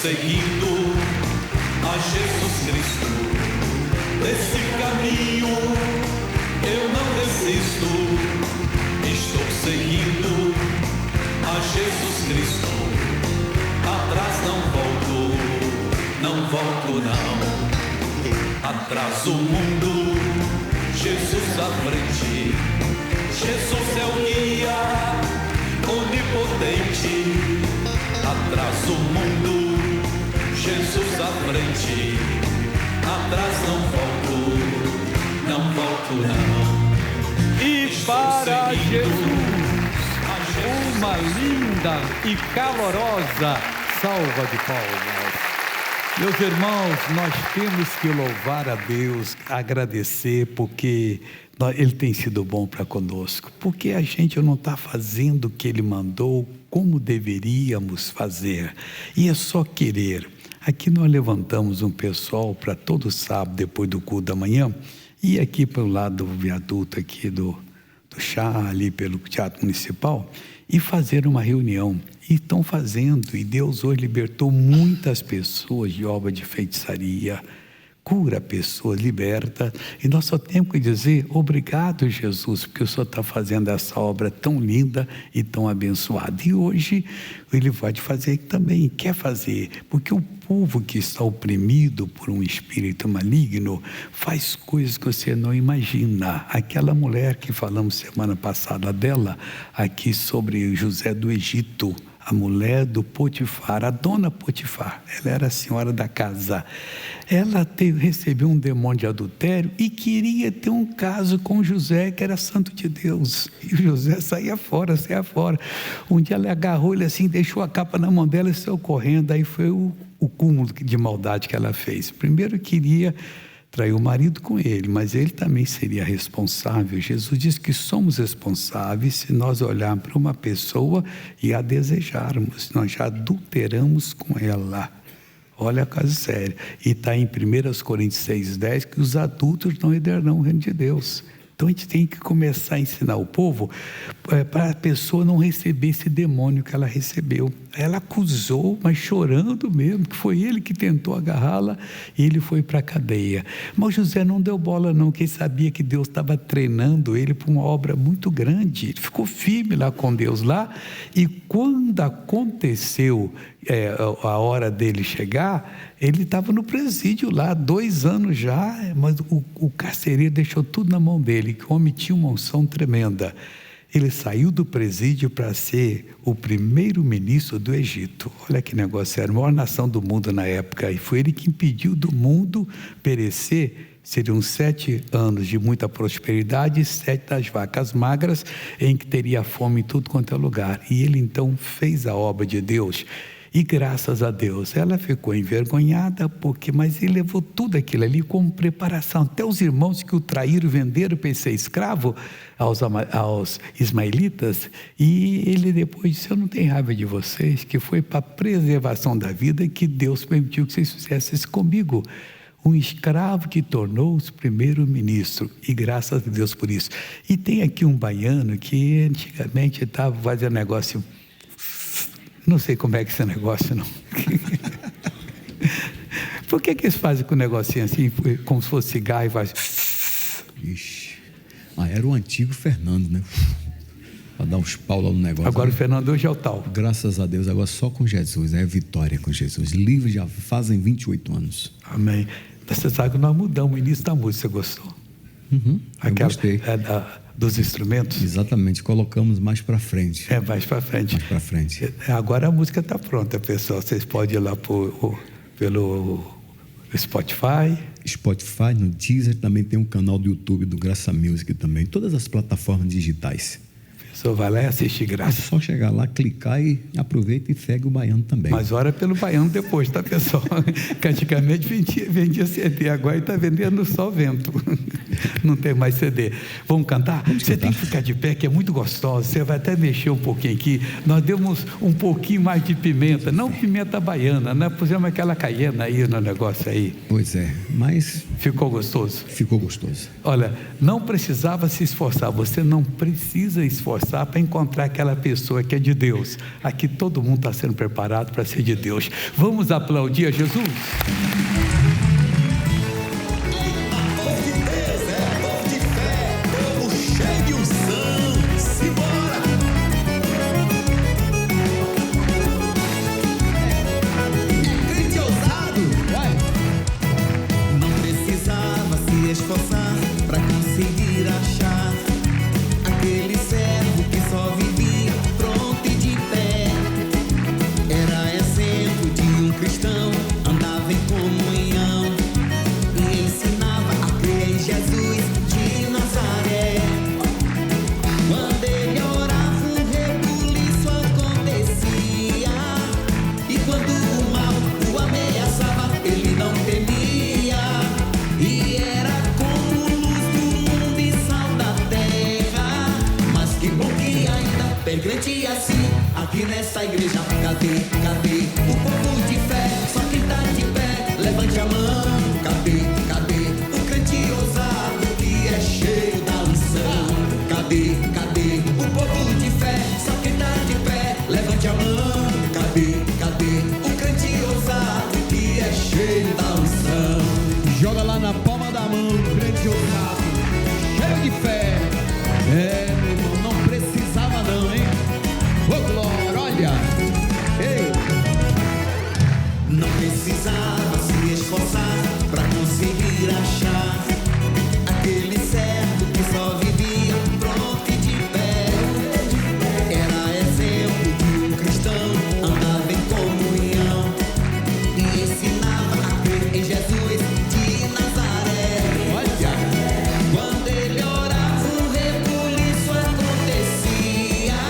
seguindo a Jesus Cristo. Desse caminho eu não desisto. Estou seguindo a Jesus Cristo. Atrás não volto não. Atrás o mundo, Jesus à frente. Jesus é o guia onipotente. Atrás o mundo, Jesus à frente. Atrás não volto não. E Estou para seguindo Jesus, uma linda e calorosa salva de palmas. Meus irmãos, nós temos que louvar a Deus, agradecer, porque Ele tem sido bom para conosco, porque a gente não está fazendo o que Ele mandou como deveríamos fazer, e é só querer. Aqui nós levantamos um pessoal para todo sábado, depois do culto da manhã, e aqui pelo lado do viaduto aqui do chá, ali pelo Teatro Municipal, e fazer uma reunião. E estão fazendo, e Deus hoje libertou muitas pessoas de obra de feitiçaria, cura pessoas, liberta, e nós só temos que dizer obrigado, Jesus, porque o Senhor está fazendo essa obra tão linda e tão abençoada. E hoje Ele vai fazer também, quer fazer, porque o povo que está oprimido por um espírito maligno faz coisas que você não imagina. Aquela mulher que falamos semana passada dela, aqui sobre José do Egito, a mulher do Potifar, a dona Potifar, ela era a senhora da casa. Ela recebeu um demônio de adultério e queria ter um caso com José, que era santo de Deus. E José saía fora. Um dia ela agarrou ele assim, deixou a capa na mão dela e saiu correndo. Aí foi o cúmulo de maldade que ela fez. Primeiro queria trair o marido com ele, mas ele também seria responsável. Jesus diz que somos responsáveis se nós olharmos para uma pessoa e a desejarmos, nós já adulteramos com ela. Olha a coisa séria. E está em 1 Coríntios 6,10 que os adultos não herdarão o reino de Deus. Então a gente tem que começar a ensinar o povo para a pessoa não receber esse demônio que ela recebeu. Ela acusou, mas chorando mesmo, que foi ele que tentou agarrá-la e ele foi para a cadeia. Mas José não deu bola não, que ele sabia que Deus estava treinando ele para uma obra muito grande. Ele ficou firme lá com Deus lá, e quando aconteceu a hora dele chegar, ele estava no presídio lá, 2 anos já, mas o carcereiro deixou tudo na mão dele, que o homem tinha uma unção tremenda. Ele saiu do presídio para ser o primeiro-ministro do Egito. Olha que negócio, era a maior nação do mundo na época, e foi ele que impediu do mundo perecer. Seriam 7 anos de muita prosperidade e 7 das vacas magras, em que teria fome em tudo quanto é lugar. E ele então fez a obra de Deus. E graças a Deus, ela ficou envergonhada, mas ele levou tudo aquilo ali como preparação. Até os irmãos que o traíram, venderam para ser escravo aos ismaelitas, e ele depois disse: eu não tenho raiva de vocês, que foi para a preservação da vida que Deus permitiu que vocês fizessem isso comigo. Um escravo que tornou-se primeiro-ministro, e graças a Deus por isso. E tem aqui um baiano que antigamente estava fazendo negócio. Não sei como é que esse negócio não. Por que eles fazem com o negocinho assim, como se fosse cigarro e faz? Ixi. Era o antigo Fernando, né? Para dar uns pau lá no negócio. Agora o Fernando hoje é o tal. Graças a Deus, agora só com Jesus, vitória com Jesus. Livre já fazem 28 anos. Amém. Você sabe que nós mudamos o início da música, você gostou? Eu gostei. Dos instrumentos? Exatamente, colocamos mais para frente. Mais para frente. Mais para frente. Agora a música está pronta, pessoal. Vocês podem ir lá pelo Spotify. Spotify, no Deezer, também tem um canal do YouTube do Graça Music também. Todas as plataformas digitais. A pessoa vai lá e assiste graça. É só chegar lá, clicar e aproveita e segue o baiano também. Mas ora pelo baiano depois, tá, pessoal? Que antigamente vendia CD, agora está vendendo só vento. Não tem mais CD. Vamos cantar? Vamos Você cantar. tem que ficar de pé, que é muito gostoso. Você vai até mexer um pouquinho aqui. Nós demos um pouquinho mais de pimenta, não pimenta baiana, né? Pusemos aquela caiena aí no negócio aí. Pois é, mas Ficou gostoso? ficou gostoso. Olha, não precisava se esforçar. Você não precisa esforçar para encontrar aquela pessoa que é de Deus. Aqui todo mundo está sendo preparado para ser de Deus. Vamos aplaudir a Jesus? Povo de Deus, povo de fé, povo cheio de unção. Simbora! Crente ousado, vai! Não precisava se esforçar pra conseguir achar aquele servo que só vivia pronto e de pé. Era exemplo de um cristão, andava em comunhão e ensinava a crer em Jesus de Nazaré. Quando ele orava, um rebuliço acontecia, e quando o mal o ameaçava, ele não temia. E era como luz do mundo e sal da terra. Mas que bom que ainda tem crente assim aqui nessa igreja. Cadê o povo de fé? Só quem tá de pé, levante a mão. Cadê o crente ousado que é cheio da unção? Cadê o povo de fé? Só quem tá de pé, levante a mão. Cadê o crente ousado que é cheio da unção? Joga lá na palma da mão, crente ousado, cheio de fé. É, meu irmão, não precisava não, hein? Ô glória, olha. Ei, Não precisava se esforçar pra conseguir achar aquele servo que só vivia pronto e de pé. Era exemplo de um cristão, andava em comunhão e ensinava a crer em Jesus de Nazaré. olha. Quando ele orava, um rebuliço acontecia,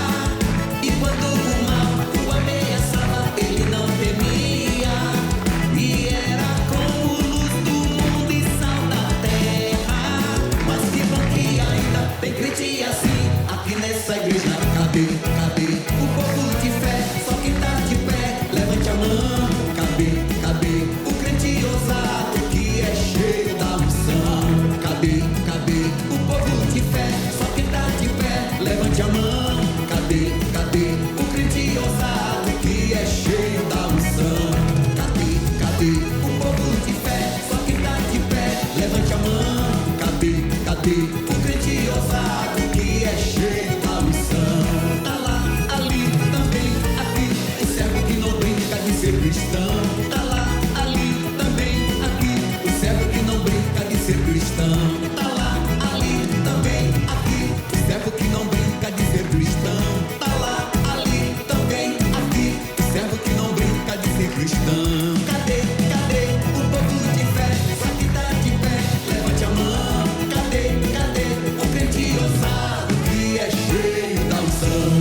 e quando o mal o ameaçava, ele não temia. E era como luz do mundo e sal da terra. Mas que bom que ainda tem crente assim aqui nessa igreja. Cadê o povo de fé? Só quem tá de pé, levante a mão. Cadê o crente ousado que é cheio da unção? Cadê o povo de fé? Só quem tá de pé, levante a mão. Cadê o crente ousado que é cheio da unção? Cadê o povo de fé? Só quem tá de pé, levante a mão. Cadê o crente ousado que é cheio da unção? Tá lá, ali, também, aqui, o servo que não brinca de ser cristão. Tá lá, ali, também, aqui, o servo que não brinca de ser cristão. Tá lá, ali, também, aqui, o servo que não brinca de ser cristão. Tá lá, ali, também, aqui, o servo que não brinca de ser cristão. Cadê o povo de fé? Só que tá de pé, levante a mão. Cadê o crente ousado que é cheio da unção?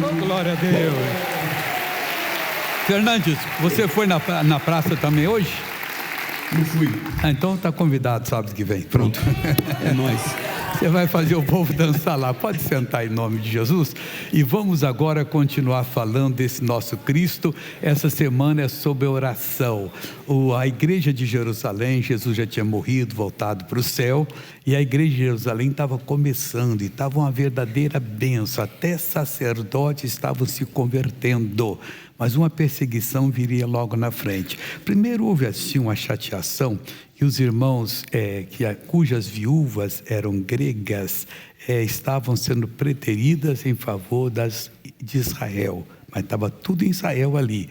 Oh, glória a Deus. Fernandes, você foi na praça também hoje? Não fui. Ah, então está convidado sábado que vem. Pronto. É nóis. Você vai fazer o povo dançar lá. Pode sentar em nome de Jesus. E vamos agora continuar falando desse nosso Cristo. Essa semana é sobre oração. A igreja de Jerusalém, Jesus já tinha morrido, voltado para o céu. E a igreja de Jerusalém estava começando. E estava uma verdadeira bênção. Até sacerdotes estavam se convertendo. Mas uma perseguição viria logo na frente. Primeiro houve assim uma chateação, e os irmãos cujas viúvas eram gregas estavam sendo preteridas em favor de Israel, mas estava tudo em Israel ali.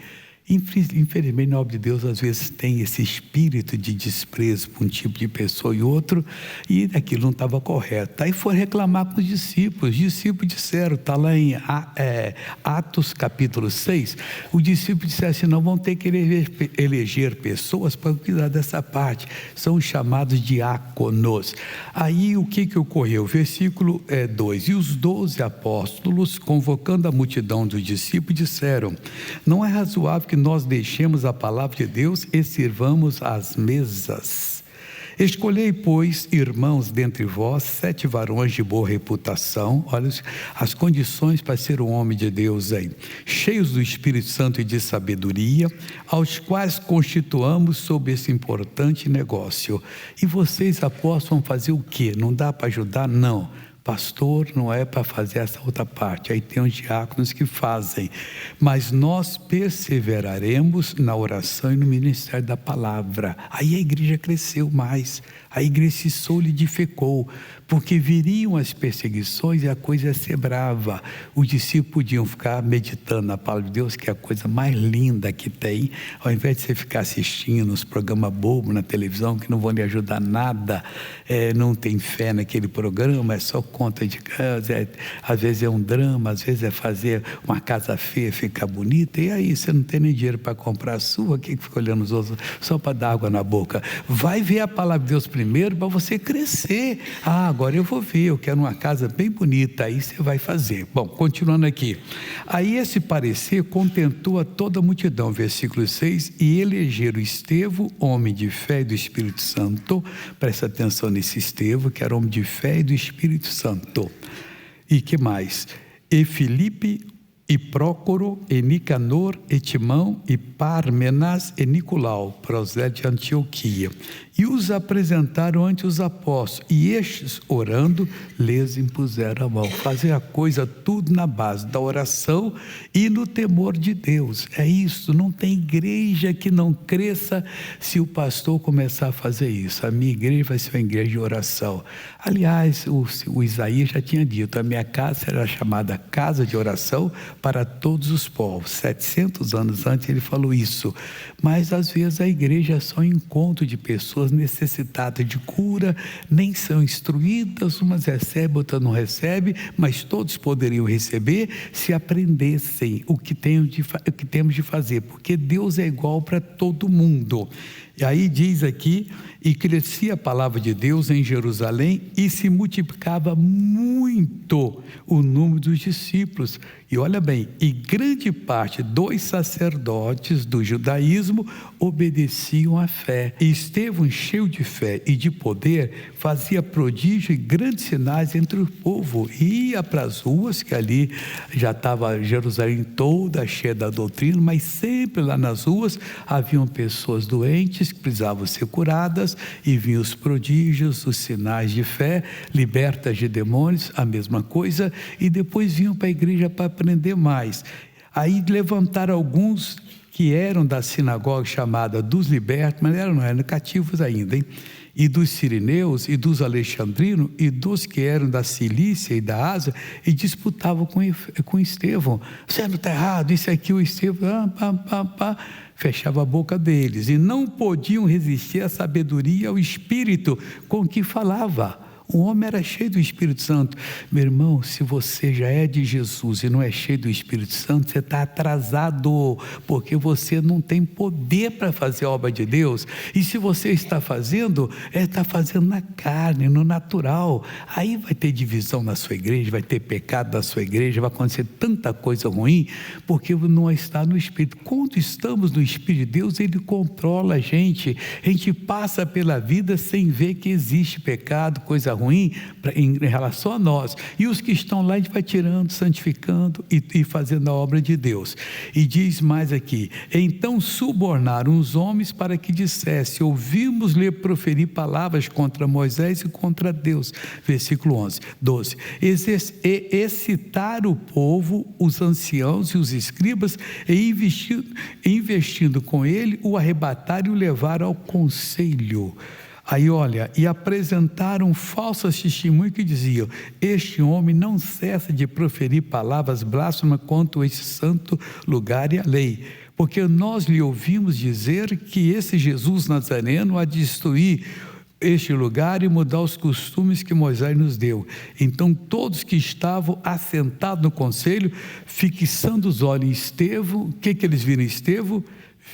Infelizmente, na obra de Deus, às vezes tem esse espírito de desprezo por um tipo de pessoa e outro, e aquilo não estava correto. Aí foi reclamar com os discípulos disseram, está lá em Atos capítulo 6, os discípulos disseram assim, não vão ter que eleger pessoas para cuidar dessa parte, são os chamados diáconos. Aí o que ocorreu? Versículo 2, e os 12 apóstolos, convocando a multidão dos discípulos, disseram, não é razoável que nós deixemos a palavra de Deus e sirvamos às mesas. Escolhei, pois, irmãos dentre vós, 7 varões de boa reputação, olha as condições para ser um homem de Deus aí, cheios do Espírito Santo e de sabedoria, aos quais constituamos sobre esse importante negócio. E vocês, apóstolos, vão fazer o quê? Não dá para ajudar? Não. Pastor não é para fazer essa outra parte, aí tem os diáconos que fazem, mas nós perseveraremos na oração e no ministério da palavra. Aí a igreja cresceu mais, a igreja se solidificou, porque viriam as perseguições e a coisa ia ser brava. Os discípulos podiam ficar meditando na palavra de Deus, que é a coisa mais linda que tem, ao invés de você ficar assistindo os programas bobos na televisão, que não vão lhe ajudar nada, não tem fé naquele programa, é só conta de casa, às vezes é um drama, às vezes é fazer uma casa feia ficar bonita, e aí você não tem nem dinheiro para comprar a sua, que fica olhando os outros só para dar água na boca. Vai ver a palavra de Deus primeiro para você crescer. Agora eu vou ver, eu quero uma casa bem bonita, aí você vai fazer. Bom, continuando aqui. Aí esse parecer contentou a toda a multidão, versículo 6, e elegeram Estevão, homem de fé e do Espírito Santo. Presta atenção nesse Estevão, que era homem de fé e do Espírito Santo. E que mais? E Filipe, e Prócoro, e Nicanor, e Timão, e Parmenas, e Nicolau, prosélito de Antioquia. E os apresentaram ante os apóstolos, e estes, orando, lhes impuseram a mão. Fazer a coisa tudo na base da oração e no temor de Deus. É isso, não tem igreja que não cresça se o pastor começar a fazer isso. A minha igreja vai ser uma igreja de oração. Aliás, o Isaías já tinha dito, a minha casa será chamada casa de oração para todos os povos. 700 anos antes ele falou isso. Mas às vezes a igreja é só um encontro de pessoas necessitadas de cura, nem são instruídas, umas recebem, outras não recebem, mas todos poderiam receber se aprendessem o que temos de fazer, porque Deus é igual para todo mundo. E aí diz aqui, e crescia a palavra de Deus em Jerusalém e se multiplicava muito o número dos discípulos. E olha bem, e grande parte dos sacerdotes do judaísmo obedeciam à fé. E Estevão, cheio de fé e de poder, fazia prodígio e grandes sinais entre o povo. E ia para as ruas, que ali já estava Jerusalém toda cheia da doutrina, mas sempre lá nas ruas haviam pessoas doentes que precisavam ser curadas, e vinham os prodígios, os sinais de fé, libertas de demônios, a mesma coisa, e depois vinham para a igreja para aprender mais. Aí levantaram alguns que eram da sinagoga chamada dos libertos, mas não eram cativos ainda, hein? E dos sirineus, e dos alexandrinos, e dos que eram da Cilícia e da Ásia, e disputavam com Estevão. Você não está errado, isso aqui o Estevão, fechava a boca deles, e não podiam resistir à sabedoria e ao espírito com que falava. O homem era cheio do Espírito Santo. Meu irmão, se você já é de Jesus e não é cheio do Espírito Santo, você está atrasado, porque você não tem poder para fazer a obra de Deus. E se você está fazendo, está fazendo na carne, no natural. Aí vai ter divisão na sua igreja, vai ter pecado na sua igreja, vai acontecer tanta coisa ruim, porque não está no Espírito. Quando estamos no Espírito de Deus, Ele controla a gente passa pela vida sem ver que existe pecado, coisa ruim em relação a nós, e os que estão lá a gente vai tirando, santificando e fazendo a obra de Deus. E diz mais aqui, então subornaram os homens para que dissesse, ouvimos-lhe proferir palavras contra Moisés e contra Deus, versículo 12, excitar o povo, os anciãos e os escribas, e investindo com ele, o arrebataram e o levaram ao conselho. Aí olha, e apresentaram falsas testemunhas que diziam, este homem não cessa de proferir palavras blasfemas contra esse santo lugar e a lei, porque nós lhe ouvimos dizer que esse Jesus Nazareno há de destruir este lugar e mudar os costumes que Moisés nos deu. Então todos que estavam assentados no conselho, fixando os olhos em Estevão, o que eles viram em Estevão?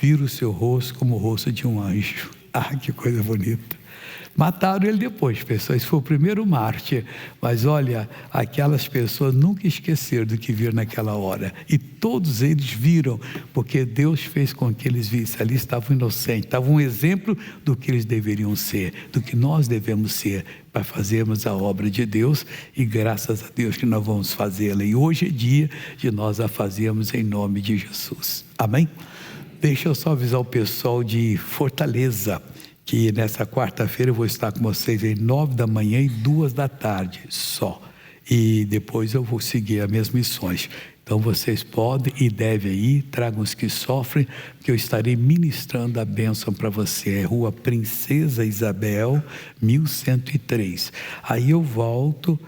Viram o seu rosto como o rosto de um anjo. Que coisa bonita. Mataram ele depois, pessoas. Esse foi o primeiro mártir. Mas olha, aquelas pessoas nunca esqueceram do que viram naquela hora. E todos eles viram, porque Deus fez com que eles vissem. Ali estavam inocentes, estavam um exemplo do que eles deveriam ser, do que nós devemos ser, para fazermos a obra de Deus. E graças a Deus que nós vamos fazê-la. E hoje é dia de nós a fazermos em nome de Jesus. Amém? Deixa eu só avisar o pessoal de Fortaleza, que nessa quarta-feira eu vou estar com vocês às 9 da manhã e 2 da tarde só. E depois eu vou seguir as minhas missões. Então vocês podem e devem ir, tragam os que sofrem, que eu estarei ministrando a bênção para você. É Rua Princesa Isabel, 1103. Aí eu volto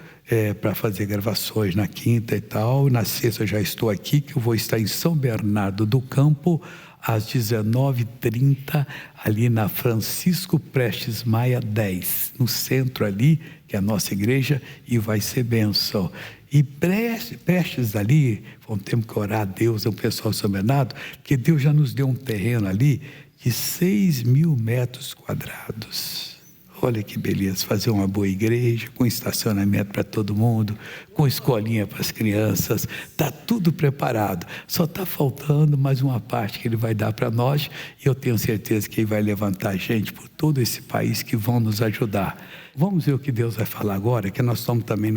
para fazer gravações na quinta e tal. Na sexta eu já estou aqui, que eu vou estar em São Bernardo do Campo, às 19h30, ali na Francisco Prestes Maia 10, no centro ali, que é a nossa igreja, e vai ser bênção. E Prestes ali, vamos ter que orar a Deus, o pessoal de São Bernardo, porque Deus já nos deu um terreno ali de 6.000 metros quadrados. Olha que beleza, fazer uma boa igreja, com estacionamento para todo mundo, com escolinha para as crianças, está tudo preparado. Só está faltando mais uma parte que Ele vai dar para nós, e eu tenho certeza que Ele vai levantar gente por todo esse país que vão nos ajudar. Vamos ver o que Deus vai falar agora, que nós estamos também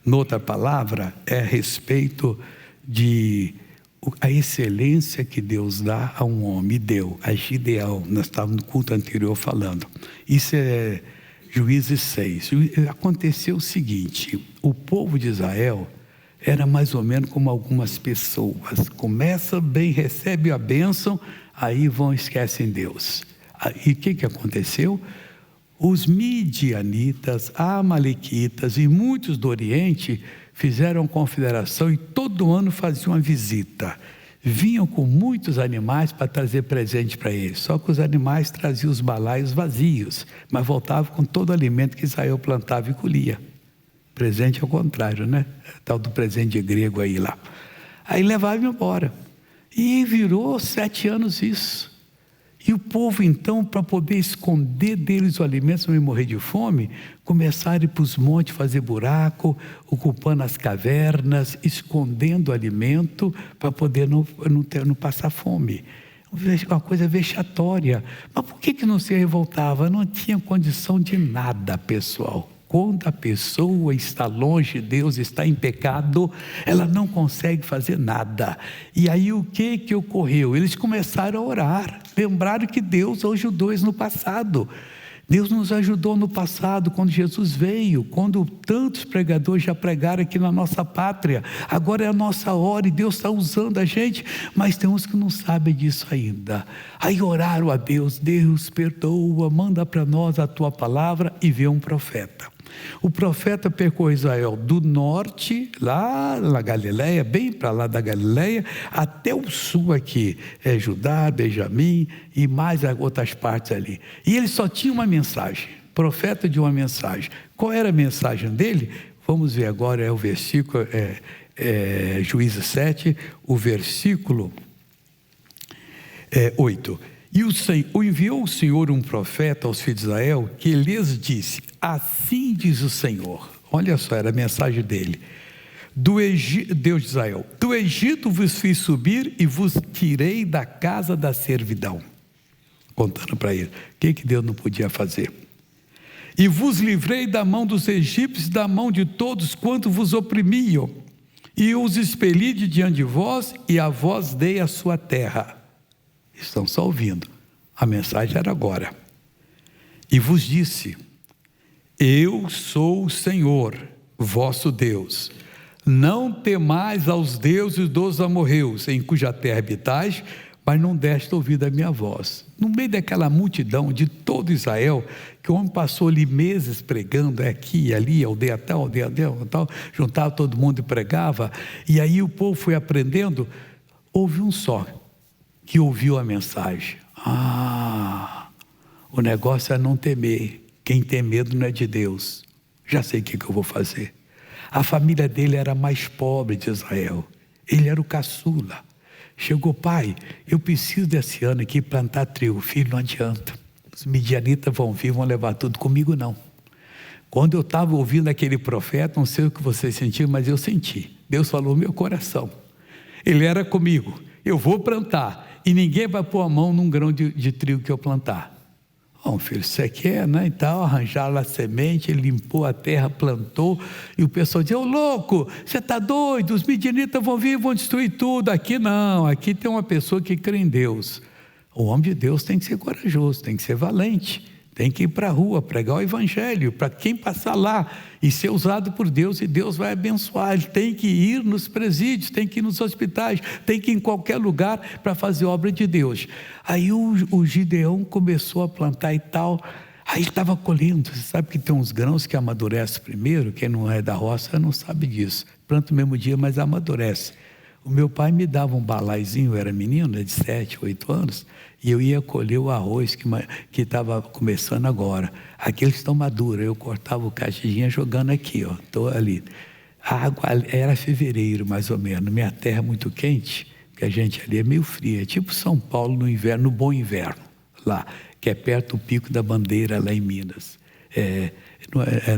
noutra palavra, é a respeito de a excelência que Deus dá a um homem. Deu a Gideão, nós estávamos no culto anterior falando. Isso é Juízes 6. Aconteceu o seguinte: o povo de Israel era mais ou menos como algumas pessoas. Começa bem, recebe a bênção, aí vão e esquecem Deus. E o que aconteceu? Os midianitas, amalequitas e muitos do Oriente fizeram confederação e todo ano faziam uma visita. Vinham com muitos animais para trazer presente para eles. Só que os animais traziam os balaios vazios, mas voltavam com todo o alimento que Israel plantava e colhia. Presente ao contrário, né? Tal do presente grego aí lá. Aí levavam embora. E virou 7 anos isso. E o povo então, para poder esconder deles o alimento, não morrer de fome, começaram a ir para os montes fazer buraco, ocupando as cavernas, escondendo o alimento, para poder não passar fome. Uma coisa vexatória. Mas por que não se revoltava? Não tinha condição de nada, pessoal. Quando a pessoa está longe de Deus, está em pecado, ela não consegue fazer nada. E aí o que ocorreu? Eles começaram a orar. Lembraram que Deus ajudou eles no passado. Deus nos ajudou no passado, quando Jesus veio, quando tantos pregadores já pregaram aqui na nossa pátria. Agora é a nossa hora e Deus está usando a gente, mas tem uns que não sabem disso ainda. Aí oraram a Deus: Deus perdoa, manda para nós a tua palavra. E veio um profeta. O profeta percorreu Israel do norte, lá na Galileia, bem para lá da Galileia, até o sul aqui, Judá, Benjamim e mais outras partes ali. E ele só tinha uma mensagem, profeta de uma mensagem. Qual era a mensagem dele? Vamos ver agora, é o versículo, Juízes 7, o versículo 8. E enviou o Senhor um profeta aos filhos de Israel, que lhes disse: assim diz o Senhor. Olha só, era a mensagem dele. Deus de Israel: do Egito vos fiz subir e vos tirei da casa da servidão. Contando para ele, o que Deus não podia fazer? E vos livrei da mão dos egípcios, da mão de todos quanto vos oprimiam. E os expeli de diante de vós, e a vós dei a sua terra. Estão só ouvindo, a mensagem era agora. E vos disse: eu sou o Senhor, vosso Deus. Não temais aos deuses dos amorreus, em cuja terra habitais, mas não deste ouvido à minha voz. No meio daquela multidão de todo Israel, que o homem passou ali meses pregando, aqui e ali, aldeia tal, juntava todo mundo e pregava, e aí o povo foi aprendendo. Houve um só que ouviu a mensagem: o negócio é não temer. Quem tem medo não é de Deus. Já sei o que eu vou fazer. A família dele era a mais pobre de Israel. Ele era o caçula. Chegou: pai, eu preciso desse ano aqui plantar trigo. Filho, não adianta. os midianitas vão vir, vão levar tudo. Comigo não. Quando eu estava ouvindo aquele profeta, não sei o que vocês sentiram, mas eu senti. Deus falou no meu coração. Ele era comigo. Eu vou plantar e ninguém vai pôr a mão num grão de trigo que eu plantar. Bom, filho, você quer, né? Então, arranjaram a semente, ele limpou a terra, plantou, e o pessoal dizia: ô louco, você está doido, os midianitas vão vir e vão destruir tudo. Aqui não, aqui tem uma pessoa que crê em Deus. O homem de Deus tem que ser corajoso, tem que ser valente, tem que ir para a rua, pregar o evangelho, para quem passar lá e ser usado por Deus, e Deus vai abençoar. Ele tem que ir nos presídios, tem que ir nos hospitais, tem que ir em qualquer lugar para fazer obra de Deus. Aí o Gideão começou a plantar e tal, aí ele estava colhendo. Você sabe que tem uns grãos que amadurecem primeiro, quem não é da roça não sabe disso. Planta no mesmo dia, mas amadurece. O meu pai me dava um balaizinho, eu era menino, de 7, 8 anos, e eu ia colher o arroz que estava começando agora. Aqueles estão maduros, eu cortava o cachijinha jogando aqui, estou ali. A água era fevereiro, mais ou menos, minha terra é muito quente, porque a gente ali é meio fria, tipo São Paulo no inverno, no bom inverno, lá, que é perto do Pico da Bandeira, lá em Minas, é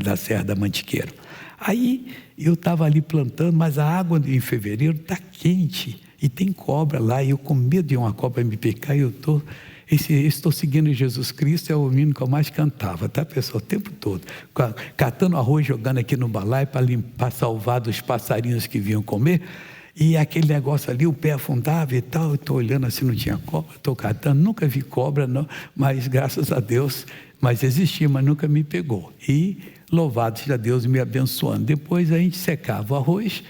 da Serra da Mantiqueira. Aí eu estava ali plantando, mas a água em fevereiro está quente e tem cobra lá, e eu com medo de uma cobra me picar, e eu estou seguindo Jesus Cristo, é o hino que eu mais cantava, tá, pessoal, o tempo todo, catando arroz, jogando aqui no balaio para salvar dos passarinhos que vinham comer, e aquele negócio ali, o pé afundava e tal, eu estou olhando assim, não tinha cobra, estou catando, nunca vi cobra não, mas graças a Deus, mas existia, mas nunca me pegou, e louvado seja Deus me abençoando. Depois a gente secava o arroz,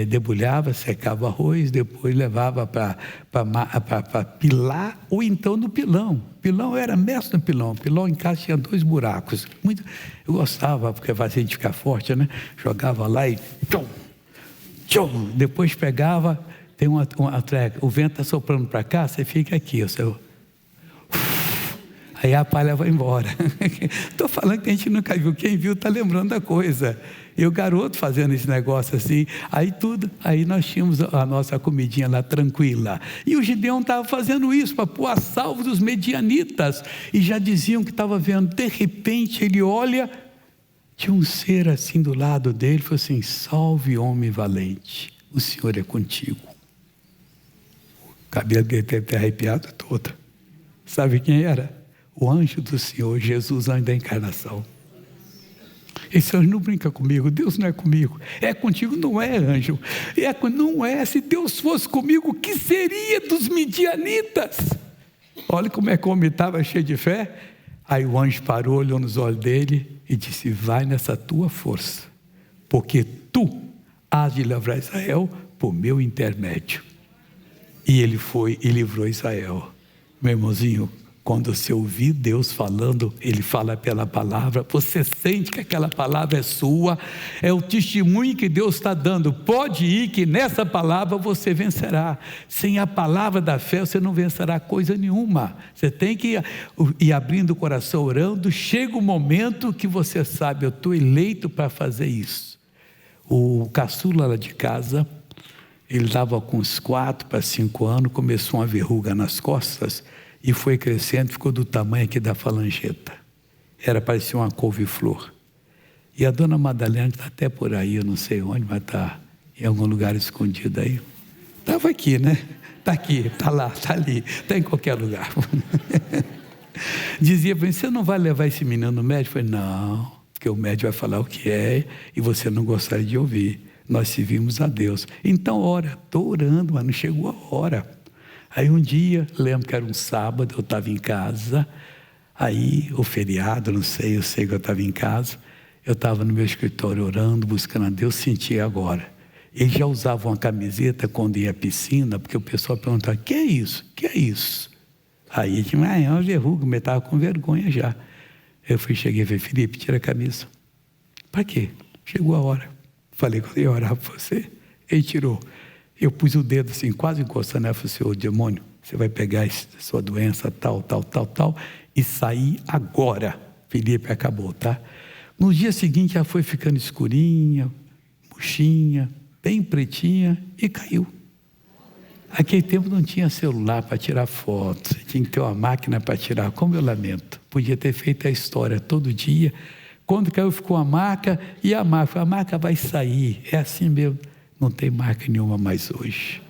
debulhava, secava o arroz, depois levava para pilar, ou então no pilão. Pilão, eu era mestre no pilão. Pilão em casa tinha 2 buracos. Eu gostava, porque fazia a gente ficar forte, né? Jogava lá e tchum, tchum. Depois pegava, tem uma treca, o vento está soprando para cá, você fica aqui, aí a palha vai embora. Estou falando que a gente nunca viu. Quem viu está lembrando da coisa. E o garoto fazendo esse negócio assim. Aí nós tínhamos a nossa comidinha lá tranquila. E o Gideão estava fazendo isso para pôr a salvo dos medianitas. E já diziam que estava vendo. De repente ele olha, tinha um ser assim do lado dele. Falou assim: salve homem valente, o Senhor é contigo. O cabelo dele teve arrepiado todo. Sabe quem era? O anjo do Senhor, Jesus, anjo da encarnação. Esse anjo não brinca comigo, Deus não é comigo, é contigo, não é anjo, não é, se Deus fosse comigo, o que seria dos midianitas? Olha como é que o homem estava cheio de fé. Aí o anjo parou, olhou nos olhos dele e disse: vai nessa tua força, porque tu hás de livrar Israel por meu intermédio. E ele foi e livrou Israel. Meu irmãozinho, quando você ouvir Deus falando, Ele fala pela palavra, você sente que aquela palavra é sua, é o testemunho que Deus está dando. Pode ir que nessa palavra você vencerá. Sem a palavra da fé você não vencerá coisa nenhuma. Você tem que ir abrindo o coração, orando. Chega o momento que você sabe: eu estou eleito para fazer isso. O caçula lá de casa, ele estava com uns 4 para 5 anos, começou uma verruga nas costas, e foi crescendo, ficou do tamanho aqui da falangeta. Parecia uma couve-flor. E a dona Madalena está até por aí, eu não sei onde, mas está em algum lugar escondido aí. Estava aqui, né? Está aqui, está lá, está ali, está em qualquer lugar. Dizia para mim: você não vai levar esse menino no médico? Eu falei: não, porque o médico vai falar o que é e você não gostaria de ouvir. Nós servimos a Deus. Então ora, estou orando, mas não chegou a hora. Aí um dia, lembro que era um sábado, eu estava em casa, aí o feriado, não sei, eu sei que eu estava em casa, eu estava no meu escritório orando, buscando a Deus, senti agora. Eles já usavam uma camiseta quando ia à piscina, porque o pessoal perguntava: que é isso? Que é isso? Aí eu disse: é uma verruga, eu estava com vergonha já. Eu cheguei e falei: Felipe, tira a camisa. Para quê? Chegou a hora. Falei que eu ia orar por você. Ele tirou. Eu pus o dedo assim, quase encostando nela, e falei: ô demônio, você vai pegar a sua doença, tal, e sair agora. Felipe, acabou, tá? No dia seguinte, ela foi ficando escurinha, murchinha, bem pretinha, e caiu. Aquele tempo não tinha celular para tirar fotos, tinha que ter uma máquina para tirar. Como eu lamento, podia ter feito a história todo dia. Quando caiu ficou a marca, e a marca vai sair, é assim mesmo. Não tem marca nenhuma mais hoje.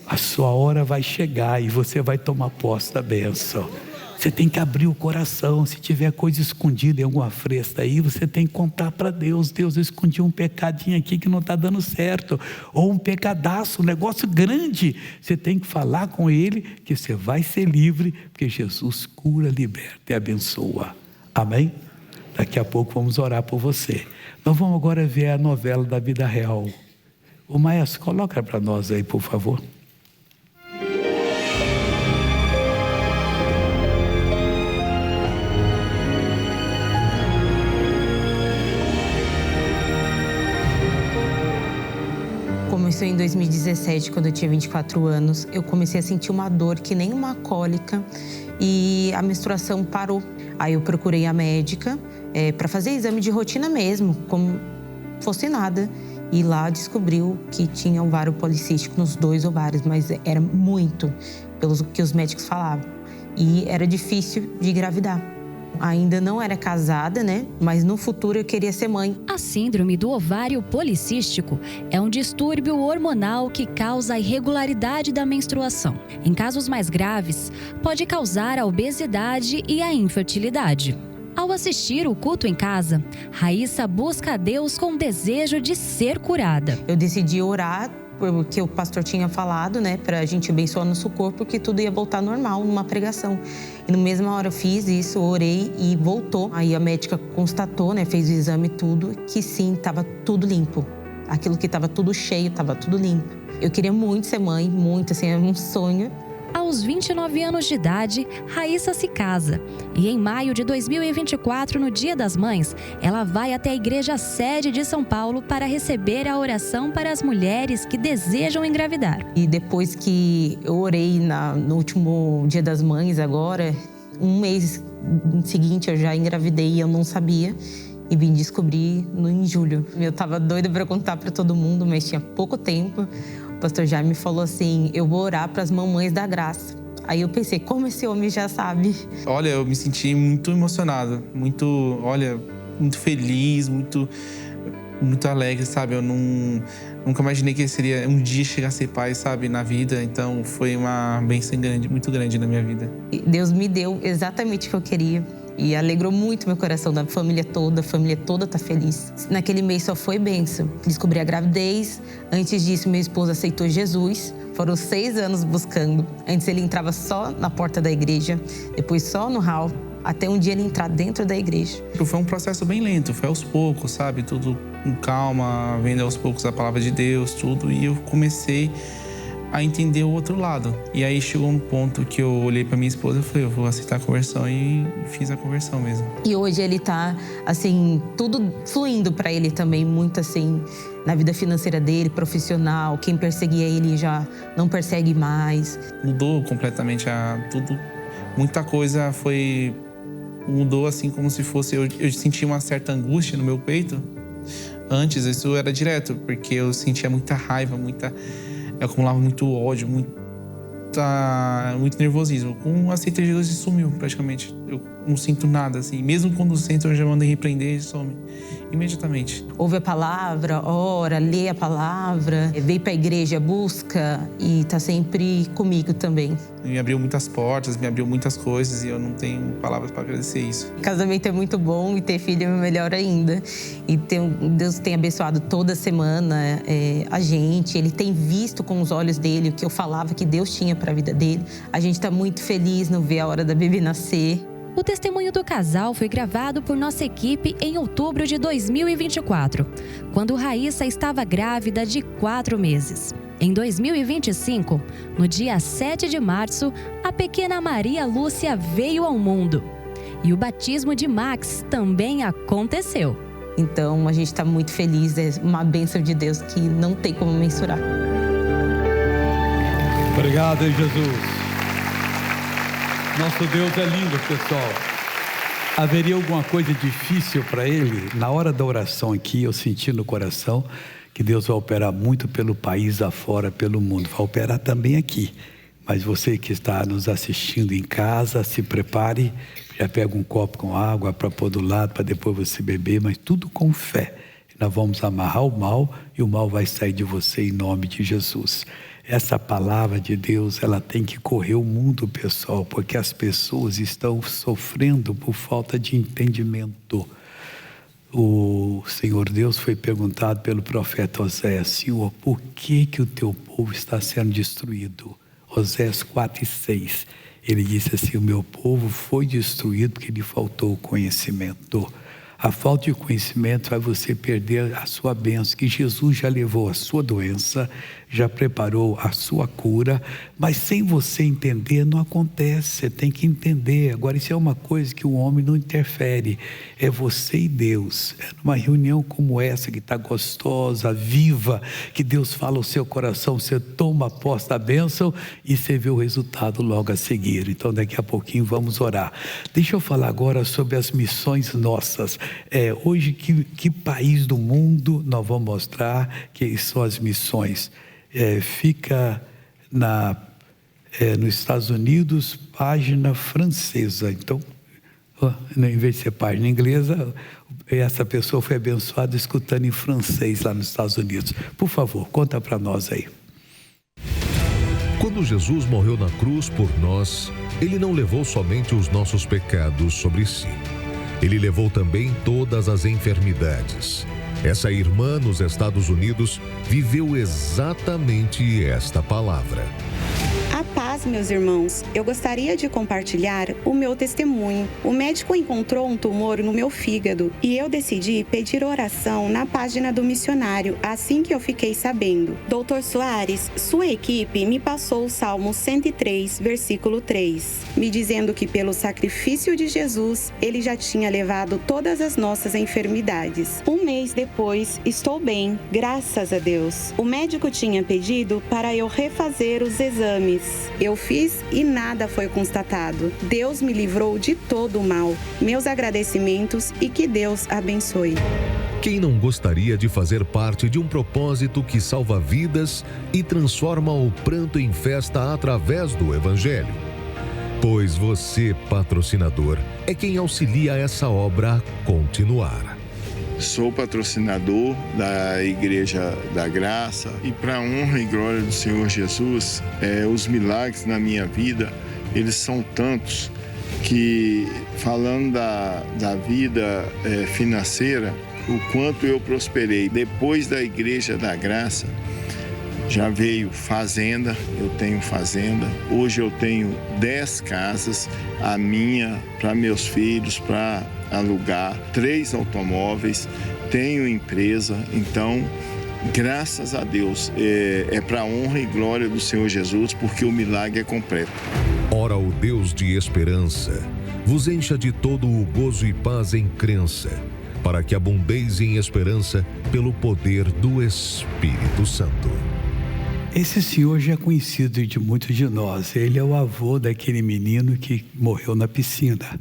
A sua hora vai chegar e você vai tomar posse da bênção. Você tem que abrir o coração. Se tiver coisa escondida em alguma fresta aí, você tem que contar para Deus. Deus, eu escondi um pecadinho aqui que não está dando certo. Ou um pecadaço, um negócio grande. Você tem que falar com Ele que você vai ser livre, porque Jesus cura, liberta e abençoa. Amém? Daqui a pouco vamos orar por você. Nós vamos agora ver a novela da vida real. O Maestro, coloca para nós aí, por favor. Começou em 2017, quando eu tinha 24 anos. Eu comecei a sentir uma dor que nem uma cólica e a menstruação parou. Aí eu procurei a médica para fazer exame de rotina mesmo, como fosse nada. E lá descobriu que tinha ovário policístico nos 2 ovários, mas era muito, pelos que os médicos falavam. E era difícil de engravidar. Ainda não era casada, né? Mas no futuro eu queria ser mãe. A síndrome do ovário policístico é um distúrbio hormonal que causa a irregularidade da menstruação. Em casos mais graves, pode causar a obesidade e a infertilidade. Ao assistir o culto em casa, Raíssa busca a Deus com o desejo de ser curada. Eu decidi orar, porque o pastor tinha falado, né, pra gente abençoar nosso corpo, que tudo ia voltar normal numa pregação. E na mesma hora eu fiz isso, orei e voltou. Aí a médica constatou, né, fez o exame e tudo, que sim, estava tudo limpo. Aquilo que estava tudo cheio, estava tudo limpo. Eu queria muito ser mãe, muito, assim, era um sonho. Aos 29 anos de idade, Raíssa se casa. E em maio de 2024, no Dia das Mães, ela vai até a igreja sede de São Paulo para receber a oração para as mulheres que desejam engravidar. E depois que eu orei no último Dia das Mães agora, um mês seguinte eu já engravidei e eu não sabia. E vim descobrir em julho. Eu tava doida para contar para todo mundo, mas tinha pouco tempo. O pastor Jaime falou assim, eu vou orar para as mamães da graça. Aí eu pensei, como esse homem já sabe? Olha, eu me senti muito emocionado, muito feliz, muito alegre, sabe? Eu nunca imaginei que seria um dia chegar a ser pai, sabe, na vida. Então foi uma bênção grande, muito grande na minha vida. Deus me deu exatamente o que eu queria. E alegrou muito meu coração, da família toda. A família toda tá feliz. Naquele mês só foi bênção. Descobri a gravidez. Antes disso, meu esposo aceitou Jesus. Foram 6 anos buscando. Antes ele entrava só na porta da igreja, depois só no hall, até um dia ele entrar dentro da igreja. Foi um processo bem lento, foi aos poucos, sabe? Tudo com calma, vendo aos poucos a palavra de Deus, tudo. E eu comecei a entender o outro lado. E aí chegou um ponto que eu olhei pra minha esposa e falei, eu vou aceitar a conversão, e fiz a conversão mesmo. E hoje ele tá, assim, tudo fluindo pra ele também, muito assim, na vida financeira dele, profissional. Quem perseguia ele já não persegue mais. Mudou completamente tudo. Muita coisa mudou assim como se fosse... Eu sentia uma certa angústia no meu peito. Antes isso era direto, porque eu sentia muita raiva, eu acumulava muito ódio, muito nervosismo. Com o aceite de Jesus, sumiu praticamente. Eu não sinto nada, assim. Mesmo quando sinto, eu já mandei repreender e some imediatamente. Ouve a palavra, ora, lê a palavra, veio pra igreja, busca e tá sempre comigo também. Me abriu muitas portas, me abriu muitas coisas e eu não tenho palavras para agradecer isso. Casamento é muito bom e ter filho é melhor ainda. E Deus tem abençoado toda semana a gente. Ele tem visto com os olhos dele o que eu falava que Deus tinha para a vida dele. A gente tá muito feliz no ver a hora da bebê nascer. O testemunho do casal foi gravado por nossa equipe em outubro de 2024, quando Raíssa estava grávida de 4 meses. Em 2025, no dia 7 de março, a pequena Maria Lúcia veio ao mundo. E o batismo de Max também aconteceu. Então, a gente está muito feliz, é uma bênção de Deus que não tem como mensurar. Obrigado, Jesus. Nosso Deus é lindo, pessoal. Haveria alguma coisa difícil para ele? Na hora da oração aqui, eu senti no coração que Deus vai operar muito pelo país afora, pelo mundo. Vai operar também aqui. Mas você que está nos assistindo em casa, se prepare, já pega um copo com água para pôr do lado, para depois você beber, mas tudo com fé. Nós vamos amarrar o mal e o mal vai sair de você em nome de Jesus. Essa palavra de Deus, ela tem que correr o mundo, pessoal, porque as pessoas estão sofrendo por falta de entendimento. O Senhor Deus foi perguntado pelo profeta Oséias: Senhor, por que o teu povo está sendo destruído? Oséias 4:6. Ele disse assim: o meu povo foi destruído porque lhe faltou o conhecimento. A falta de conhecimento faz você perder a sua bênção, que Jesus já levou a sua doença, já preparou a sua cura, mas sem você entender não acontece, você tem que entender. Agora, isso é uma coisa que o homem não interfere, é você e Deus. É numa reunião como essa, que está gostosa, viva, que Deus fala ao seu coração, você toma posse da bênção e você vê o resultado logo a seguir. Então daqui a pouquinho vamos orar. Deixa eu falar agora sobre as missões nossas. Hoje, que país do mundo nós vamos mostrar que são as missões? Fica nos Estados Unidos, página francesa. Então, em vez de ser página inglesa, essa pessoa foi abençoada escutando em francês lá nos Estados Unidos. Por favor, conta para nós aí. Quando Jesus morreu na cruz por nós, Ele não levou somente os nossos pecados sobre si. Ele levou também todas as enfermidades. Essa irmã nos Estados Unidos viveu exatamente esta palavra. A paz, meus irmãos, eu gostaria de compartilhar o meu testemunho. O médico encontrou um tumor no meu fígado e eu decidi pedir oração na página do missionário assim que eu fiquei sabendo. Dr. Soares, sua equipe me passou o Salmo 103, versículo 3, me dizendo que pelo sacrifício de Jesus, ele já tinha levado todas as nossas enfermidades. Um mês depois, estou bem, graças a Deus. O médico tinha pedido para eu refazer os exames. Eu fiz e nada foi constatado. Deus me livrou de todo o mal. Meus agradecimentos e que Deus abençoe. Quem não gostaria de fazer parte de um propósito que salva vidas e transforma o pranto em festa através do Evangelho? Pois você, patrocinador, é quem auxilia essa obra a continuar. Sou patrocinador da Igreja da Graça e, para a honra e glória do Senhor Jesus, os milagres na minha vida, eles são tantos que, falando da vida financeira, o quanto eu prosperei. Depois da Igreja da Graça, já veio fazenda, eu tenho fazenda. Hoje eu tenho 10 casas, a minha, para meus filhos, para alugar, 3 automóveis, tenho empresa. Então, graças a Deus, é para a honra e glória do Senhor Jesus, porque o milagre é completo. Ora, o Deus de esperança vos encha de todo o gozo e paz em crença, para que abundeis em esperança pelo poder do Espírito Santo. Esse senhor já é conhecido de muitos de nós. Ele é o avô daquele menino que morreu na piscina,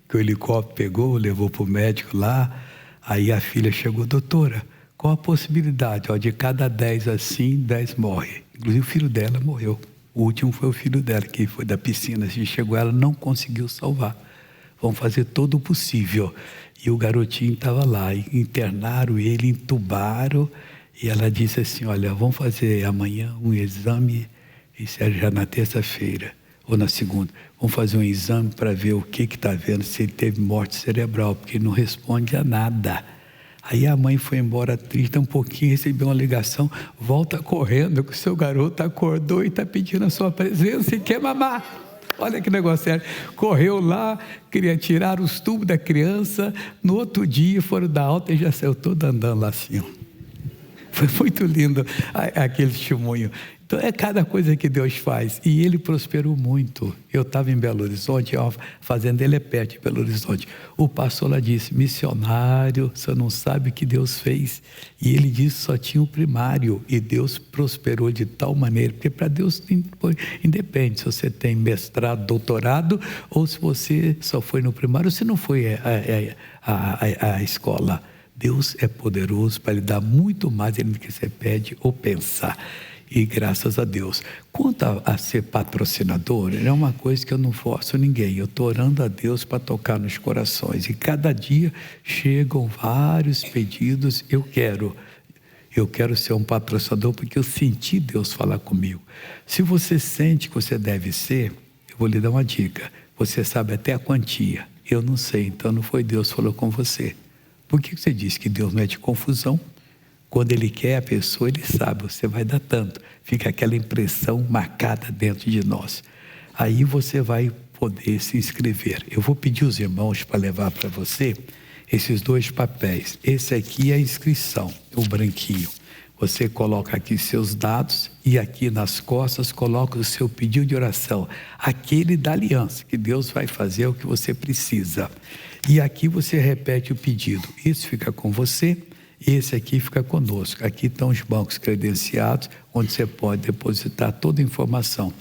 que o helicóptero pegou, levou para o médico lá. Aí a filha chegou: doutora, qual a possibilidade? De cada 10 assim, 10 morrem. Inclusive o filho dela morreu. O último foi o filho dela, que foi da piscina. Assim, chegou, ela não conseguiu salvar. Vão fazer todo o possível. E o garotinho estava lá. Internaram ele, entubaram. E ela disse assim: olha, vamos fazer amanhã um exame, isso é já na terça-feira, ou na segunda. Vamos fazer um exame para ver o que está vendo, se ele teve morte cerebral, porque ele não responde a nada. Aí a mãe foi embora triste um pouquinho, recebeu uma ligação: volta correndo que o seu garoto acordou e está pedindo a sua presença e quer mamar. Olha que negócio sério. Correu lá, queria tirar os tubos da criança. No outro dia foram dar alta e já saiu todo andando lá assim. Foi muito lindo aquele testemunho. Então é cada coisa que Deus faz. E ele prosperou muito. Eu estava em Belo Horizonte, a fazenda dele é perto de Belo Horizonte. O pastor lá disse: missionário, você não sabe o que Deus fez. E ele disse: só tinha o primário. E Deus prosperou de tal maneira. Porque para Deus independe se você tem mestrado, doutorado, ou se você só foi no primário, ou se não foi a escola. Deus é poderoso para lhe dar muito mais do que você pede ou pensar. E graças a Deus. Quanto a ser patrocinador, é uma coisa que eu não forço ninguém. Eu estou orando a Deus para tocar nos corações. E cada dia chegam vários pedidos. Eu quero ser um patrocinador porque eu senti Deus falar comigo. Se você sente que você deve ser, eu vou lhe dar uma dica. Você sabe até a quantia. Eu não sei, então não foi Deus que falou com você. Por que você disse que Deus não é de confusão? Quando Ele quer a pessoa, Ele sabe, você vai dar tanto. Fica aquela impressão marcada dentro de nós. Aí você vai poder se inscrever. Eu vou pedir os irmãos para levar para você esses 2 papéis. Esse aqui é a inscrição, o branquinho. Você coloca aqui seus dados e aqui nas costas coloca o seu pedido de oração. Aquele da aliança, que Deus vai fazer o que você precisa. E aqui você repete o pedido. Isso fica com você. Esse aqui fica conosco. Aqui estão os bancos credenciados, onde você pode depositar toda a informação.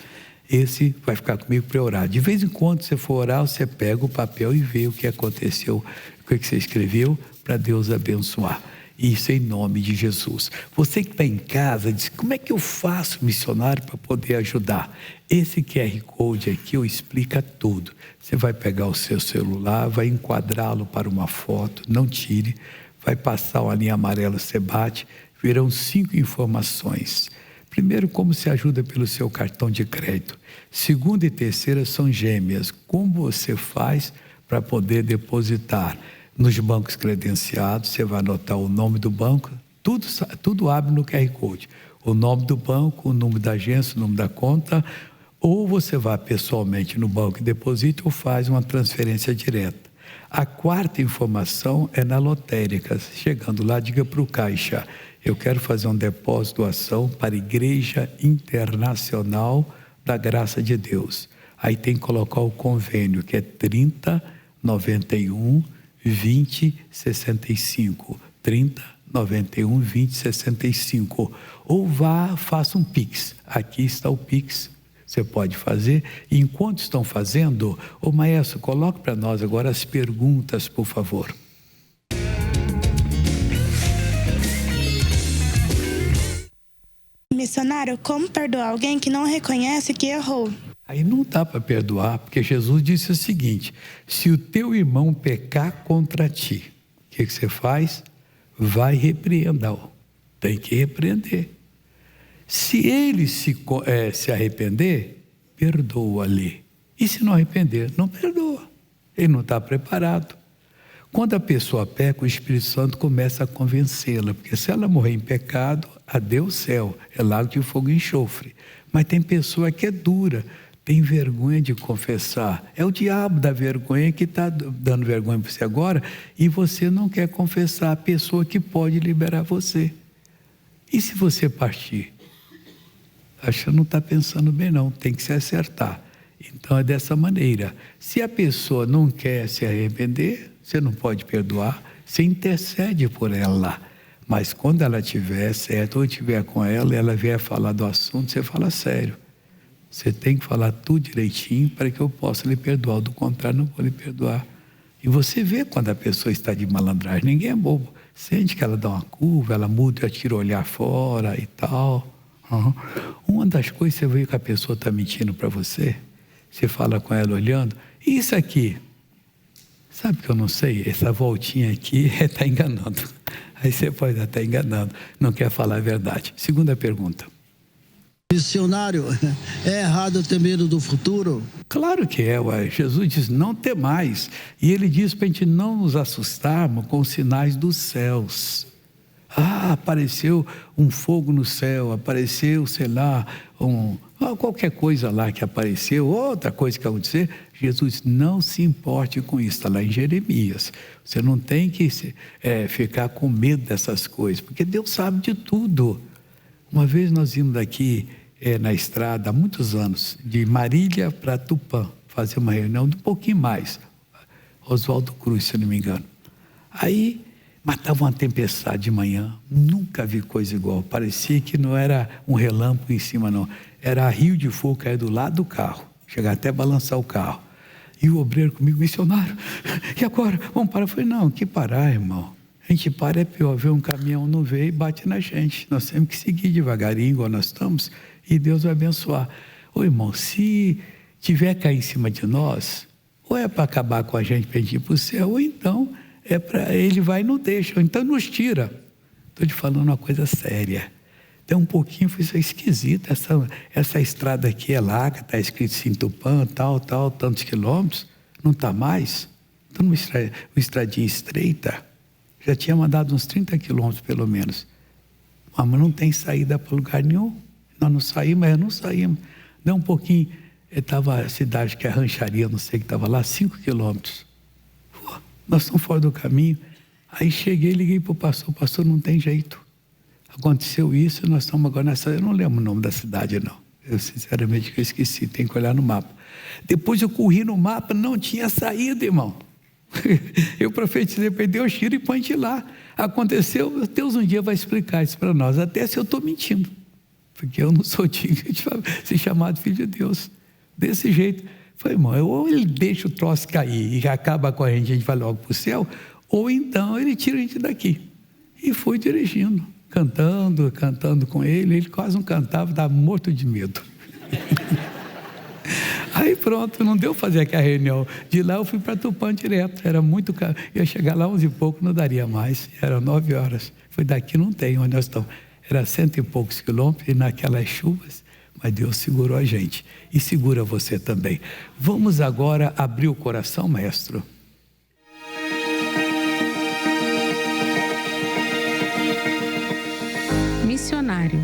Esse vai ficar comigo para orar. De vez em quando você for orar, você pega o papel e vê o que aconteceu, o que você escreveu, para Deus abençoar. Isso em nome de Jesus. Você que está em casa, diz, como é que eu faço, missionário, para poder ajudar? Esse QR Code aqui, eu explico tudo. Você vai pegar o seu celular, vai enquadrá-lo para uma foto, não tire. Vai passar uma linha amarela, você bate, virão 5 informações. Primeiro, como se ajuda pelo seu cartão de crédito. Segunda e terceira são gêmeas. Como você faz para poder depositar nos bancos credenciados? Você vai anotar o nome do banco, tudo abre no QR Code. O nome do banco, o número da agência, o número da conta, ou você vai pessoalmente no banco e deposita ou faz uma transferência direta. A 4ª informação é na lotérica. Chegando lá, diga para o caixa, eu quero fazer um depósito, doação para a Igreja Internacional da Graça de Deus. Aí tem que colocar o convênio, que é 30 91 20 65. 30 91 20 65. Ou vá, faça um Pix. Aqui está o Pix. Você pode fazer. E enquanto estão fazendo, ô maestro, coloque para nós agora as perguntas, por favor. Missionário, como perdoar alguém que não reconhece que errou? Aí não dá para perdoar, porque Jesus disse o seguinte: se o teu irmão pecar contra ti, o que você faz? Vai repreendê-lo. Tem que repreender. Se ele se arrepender, perdoa-lhe. E se não arrepender, não perdoa. Ele não está preparado. Quando a pessoa peca, o Espírito Santo começa a convencê-la, porque se ela morrer em pecado, adeus céu, é lago de fogo e enxofre. Mas tem pessoa que é dura, tem vergonha de confessar. É o diabo da vergonha que está dando vergonha para você agora, e você não quer confessar a pessoa que pode liberar você. E se você partir? Acho que não está pensando bem não, tem que se acertar. Então é dessa maneira. Se a pessoa não quer se arrepender, você não pode perdoar, você intercede por ela. Mas quando ela estiver certa, ou estiver com ela, e ela vier falar do assunto, você fala sério. Você tem que falar tudo direitinho para que eu possa lhe perdoar. Do contrário, não vou lhe perdoar. E você vê quando a pessoa está de malandragem, ninguém é bobo. Sente que ela dá uma curva, ela muda, tira o olhar fora e tal. Uma das coisas, você vê que a pessoa está mentindo para você, você fala com ela olhando, e isso aqui? Sabe que eu não sei? Essa voltinha aqui está enganando. Aí você pode estar enganando, não quer falar a verdade. Segunda pergunta. Missionário, é errado ter medo do futuro? Claro que é, ué. Jesus diz, não temais. E ele diz para a gente não nos assustarmos com os sinais dos céus. Apareceu um fogo no céu, apareceu, sei lá, qualquer coisa lá que apareceu, outra coisa que aconteceu. Jesus, não se importe com isso, está lá em Jeremias. Você não tem que ficar com medo dessas coisas, porque Deus sabe de tudo. Uma vez nós íamos daqui na estrada, há muitos anos, de Marília para Tupã, fazer uma reunião de um pouquinho mais. Oswaldo Cruz, se não me engano. Aí, matava uma tempestade de manhã, nunca vi coisa igual. Parecia que não era um relâmpago em cima, não. Era rio de fogo cair do lado do carro, chegar até a balançar o carro. E o obreiro comigo, missionário, e agora? Vamos parar? Eu falei, não, que parar, irmão. A gente para, é pior, vê um caminhão, não vê e bate na gente. Nós temos que seguir devagarinho, igual nós estamos, e Deus vai abençoar. Ô irmão, se tiver cair em cima de nós, ou é para acabar com a gente, para a gente ir para o céu, ou então é para ele vai e não deixa, ou então nos tira. Estou te falando uma coisa séria. Tem um pouquinho, foi isso esquisito, essa estrada aqui é larga, está escrito Sintupã, tal, tantos quilômetros, não está mais. Então, uma estradinha estreita, já tinha mandado uns 30 quilômetros pelo menos. Mas não tem saída para lugar nenhum. Nós não saímos. Deu um pouquinho, estava a cidade que é Rancharia, não sei, que estava lá, 5 quilômetros. Nós estamos fora do caminho. Aí cheguei, liguei para o pastor, não tem jeito. Aconteceu isso, nós estamos agora nessa... Eu não lembro o nome da cidade, não. Eu, sinceramente, eu esqueci, tem que olhar no mapa. Depois eu corri no mapa, não tinha saída, irmão. Eu profetizei para Deus, tira e põe de lá. Aconteceu, Deus um dia vai explicar isso para nós, até se eu estou mentindo. Porque eu não sou digno de ser chamado filho de Deus. Desse jeito. Falei, irmão, ou ele deixa o troço cair e acaba com a gente vai logo para o céu, ou então ele tira a gente daqui. E foi dirigindo, cantando com ele quase não cantava, estava morto de medo. Aí pronto, não deu fazer aquela reunião. De lá eu fui para Tupã direto, era muito caro. Ia chegar lá 11 e pouco, não daria mais, eram 9 horas. Foi daqui, não tem onde nós estamos. Era 100 e poucos quilômetros, e naquelas chuvas, mas Deus segurou a gente. E segura você também. Vamos agora abrir o coração, maestro. Missionário.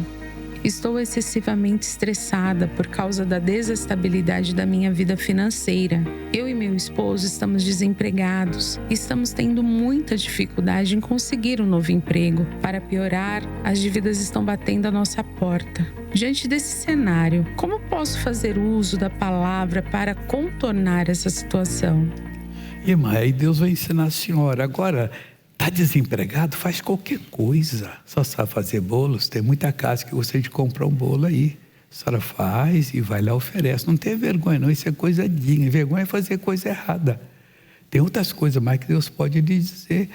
Estou excessivamente estressada por causa da desestabilidade da minha vida financeira. Eu e meu esposo estamos desempregados e estamos tendo muita dificuldade em conseguir um novo emprego. Para piorar, as dívidas estão batendo a nossa porta. Diante desse cenário, como posso fazer uso da palavra para contornar essa situação? Irmã, aí Deus vai ensinar a senhora. Agora, está desempregado? Faz qualquer coisa. Só sabe fazer bolos? Tem muita casa que gostaria de comprar um bolo aí. A senhora faz e vai lá oferece. Não tem vergonha não, isso é coisa digna. Vergonha é fazer coisa errada. Tem outras coisas mais que Deus pode lhe dizer.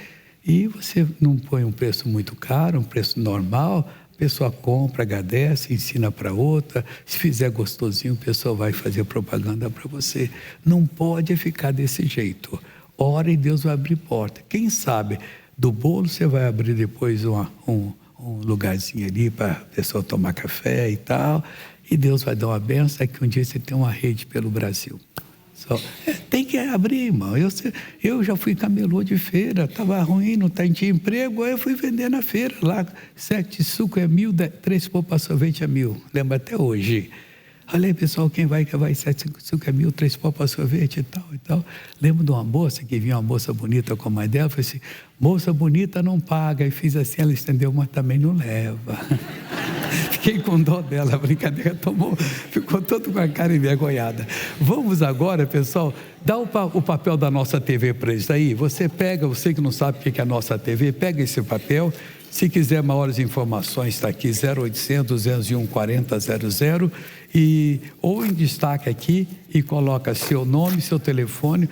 E você não põe um preço muito caro, um preço normal. A pessoa compra, agradece, ensina para outra. Se fizer gostosinho, a pessoa vai fazer propaganda para você. Não pode ficar desse jeito. Ora e Deus vai abrir porta. Quem sabe do bolo você vai abrir depois um lugarzinho ali para a pessoa tomar café e tal. E Deus vai dar uma benção, é que um dia você tem uma rede pelo Brasil. Tem que abrir, irmão. Eu já fui camelô de feira, estava ruim, não tinha emprego, aí eu fui vender na feira lá. 7 suco é 1.000, 3 polpas sorvete é 1.000. Lembro até hoje. Olha aí, pessoal, quem vai, 7 suco é 1.000, 3 polpas sorvete e tal. Lembro de uma moça, que vinha uma moça bonita com a mãe dela, falei assim, moça bonita não paga. E fiz assim, ela estendeu, mas também não leva. Fiquei com dó dela, a brincadeira ficou todo com a cara envergonhada. Vamos agora, pessoal, dá o papel da nossa TV para eles aí. Você pega, você que não sabe o que é a nossa TV, pega esse papel. Se quiser maiores informações, está aqui 0800 201 4000 ou em destaque aqui e coloca seu nome, seu telefone.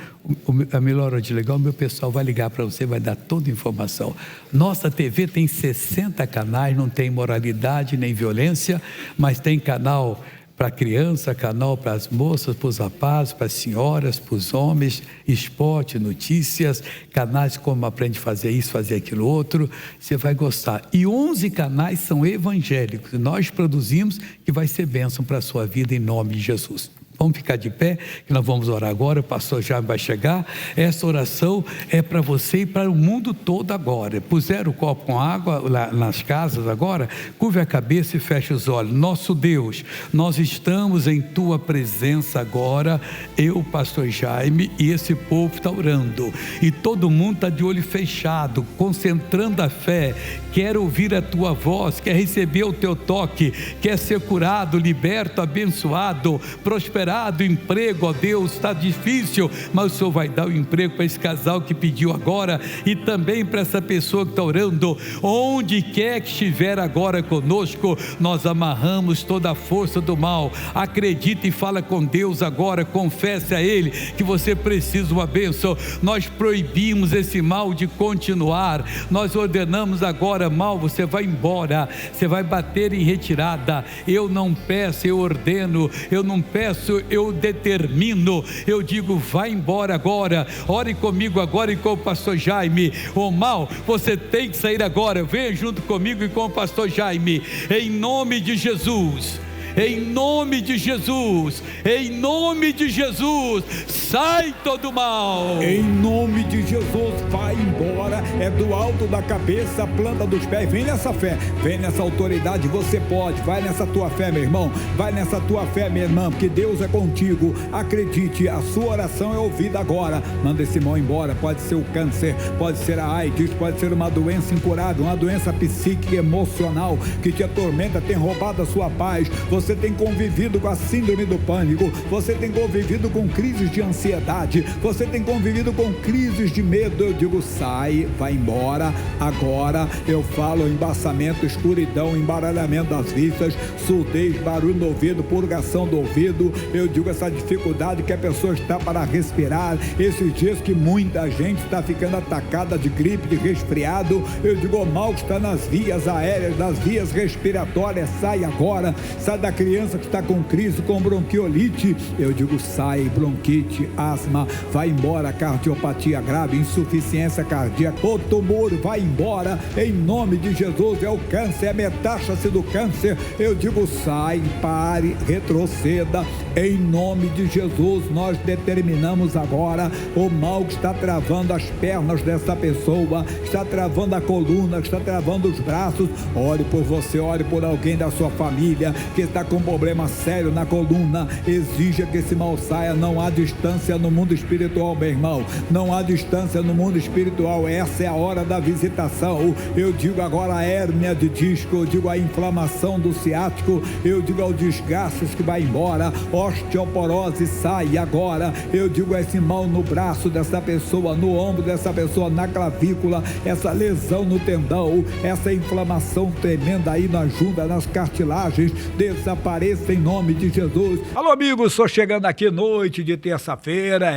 A melhor hora de ligar, o meu pessoal vai ligar para você, vai dar toda a informação. Nossa TV tem 60 canais, não tem moralidade nem violência, mas tem canal para criança, canal para as moças, para os rapazes, para as senhoras, para os homens, esporte, notícias, canais como aprende a fazer isso, fazer aquilo outro, você vai gostar. E 11 canais são evangélicos, nós produzimos, que vai ser bênção para a sua vida em nome de Jesus. Vamos ficar de pé, que nós vamos orar agora, o pastor já vai chegar. Essa oração é para você e para o mundo todo agora. Puseram o copo com água lá nas casas agora, curve a cabeça e feche os olhos. Nosso Deus, nós estamos em tua presença agora, eu, pastor Jaime, e esse povo está orando, e todo mundo está de olho fechado, concentrando a fé, quer ouvir a tua voz, quer receber o teu toque, quer ser curado, liberto, abençoado, prosperado, desesperado, emprego, ó Deus, está difícil, mas o Senhor vai dar o emprego para esse casal que pediu agora, e também para essa pessoa que está orando, onde quer que estiver agora conosco, nós amarramos toda a força do mal. Acredite e fala com Deus agora, confesse a Ele que você precisa de uma bênção. Nós proibimos esse mal de continuar, nós ordenamos agora: mal, você vai embora, você vai bater em retirada. Eu não peço, eu ordeno. Eu não peço, eu determino. Eu digo: vai embora agora. Ore comigo agora e com o pastor Jaime. O mal, você tem que sair agora. Venha junto comigo e com o pastor Jaime, em nome de Jesus. Em nome de Jesus, em nome de Jesus, sai todo mal. Em nome de Jesus, vai embora. É do alto da cabeça, a planta dos pés. Vem nessa fé, vem nessa autoridade. Você pode, vai nessa tua fé, meu irmão. Vai nessa tua fé, minha irmã, porque Deus é contigo. Acredite, a sua oração é ouvida agora. Manda esse mal embora. Pode ser o câncer, pode ser a AIDS, pode ser uma doença incurável, uma doença psíquica, emocional, que te atormenta, tem roubado a sua paz. Você tem convivido com a síndrome do pânico, você tem convivido com crises de ansiedade, você tem convivido com crises de medo. Eu digo: sai, vai embora agora. Eu falo embaçamento, escuridão, embaralhamento das vistas, surdez, barulho no ouvido, purgação do ouvido. Eu digo: essa dificuldade que a pessoa está para respirar, esses dias que muita gente está ficando atacada de gripe, de resfriado. Eu digo: o mal que está nas vias aéreas, nas vias respiratórias, sai agora. Sai da criança que está com crise, com bronquiolite. Eu digo: sai, bronquite, asma, vai embora. Cardiopatia grave, insuficiência cardíaca, o tumor, vai embora, em nome de Jesus. É o câncer, é metástase do câncer. Eu digo: sai, pare, retroceda, em nome de Jesus. Nós determinamos agora o mal que está travando as pernas dessa pessoa, está travando a coluna, está travando os braços. Ore por você, ore por alguém da sua família que está com problema sério na coluna. Exija que esse mal saia. Não há distância no mundo espiritual, meu irmão. Não há distância no mundo espiritual. Essa é a hora da visitação. Eu digo agora a hérnia de disco, eu digo a inflamação do ciático, eu digo ao desgaste que vai embora. Osteoporose, sai agora. Eu digo esse mal no braço dessa pessoa, no ombro dessa pessoa, na clavícula, essa lesão no tendão, essa inflamação tremenda aí na junta, nas cartilagens, desapareça em nome de Jesus. Alô, amigos, estou chegando aqui noite de terça-feira,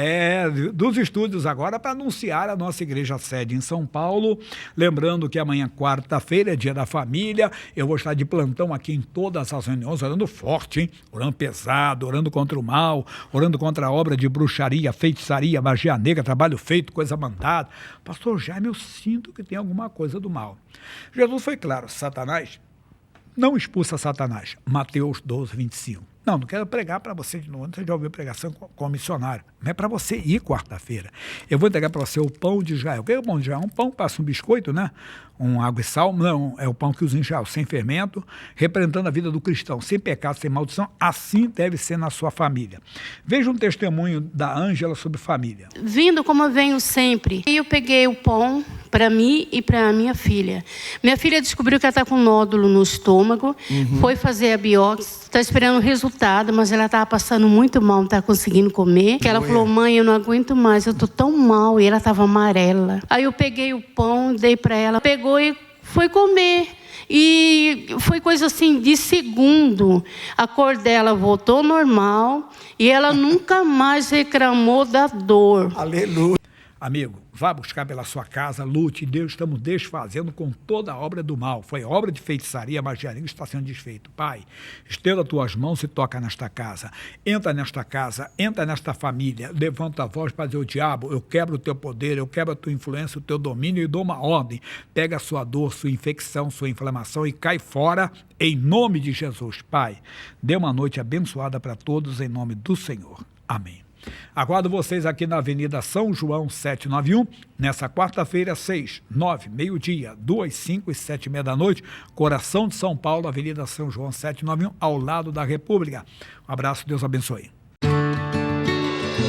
dos estúdios agora, para anunciar a nossa igreja sede em São Paulo. Lembrando que amanhã, quarta-feira, é dia da família. Eu vou estar de plantão aqui em todas as reuniões, orando forte, hein? Orando pesado, orando contra o mal, orando contra a obra de bruxaria, feitiçaria, magia negra, trabalho feito, coisa mandada. Pastor Jaime, eu sinto que tem alguma coisa do mal. Jesus foi claro: Satanás não expulsa Satanás. Mateus 12, 25. Não quero pregar para você de novo. Você já ouviu pregação com missionário. Não é para você ir quarta-feira. Eu vou entregar para você o pão de Israel. O que é o pão de Israel? Um pão, passa um biscoito, né? Um água e sal. Não, é o pão que usa em Israel, sem fermento, representando a vida do cristão, sem pecado, sem maldição. Assim deve ser na sua família. Veja um testemunho da Ângela sobre família. Vindo como eu venho sempre, eu peguei o pão para mim e para a minha filha. Minha filha descobriu que ela está com um nódulo no estômago, foi fazer a biópsia, está esperando o resultado, mas ela estava passando muito mal, não está conseguindo comer. Que ela falou: mãe, eu não aguento mais, eu estou tão mal. E ela estava amarela. Aí eu peguei o pão, dei para ela, pegou e foi comer. E foi coisa assim de segundo. A cor dela voltou normal e ela nunca mais reclamou da dor. Aleluia. Amigo, vá buscar pela sua casa, lute. Deus, estamos desfazendo com toda a obra do mal. Foi obra de feitiçaria, magia negra, está sendo desfeito. Pai, estenda as tuas mãos e toca nesta casa. Entra nesta casa, entra nesta família. Levanta a voz para dizer: o diabo, eu quebro o teu poder, eu quebro a tua influência, o teu domínio e dou uma ordem. Pega a sua dor, sua infecção, sua inflamação e cai fora em nome de Jesus. Pai, dê uma noite abençoada para todos em nome do Senhor. Amém. Aguardo vocês aqui na Avenida São João 791, nessa quarta-feira, 6, 9, meio-dia, 2, 5 e 7h30 da noite, coração de São Paulo, Avenida São João 791, ao lado da República. Um abraço, Deus abençoe.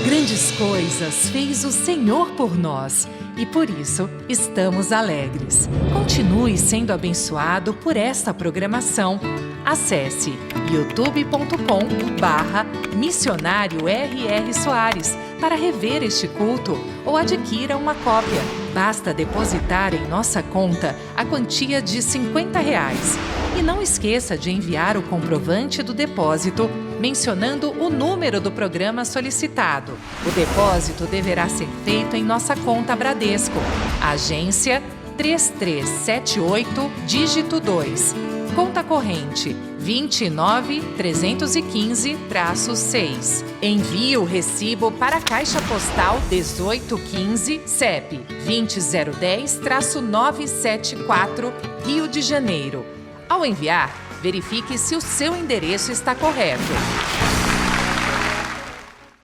Grandes coisas fez o Senhor por nós, e por isso estamos alegres. Continue sendo abençoado por esta programação. Acesse youtube.com/missionário R.R. Soares para rever este culto ou adquira uma cópia. Basta depositar em nossa conta a quantia de R$50. E não esqueça de enviar o comprovante do depósito mencionando o número do programa solicitado. O depósito deverá ser feito em nossa conta Bradesco. Agência 3378, dígito 2. Conta corrente 29315-6. Envie o recibo para a Caixa Postal 1815, CEP 20110-974, Rio de Janeiro. Ao enviar, verifique se o seu endereço está correto.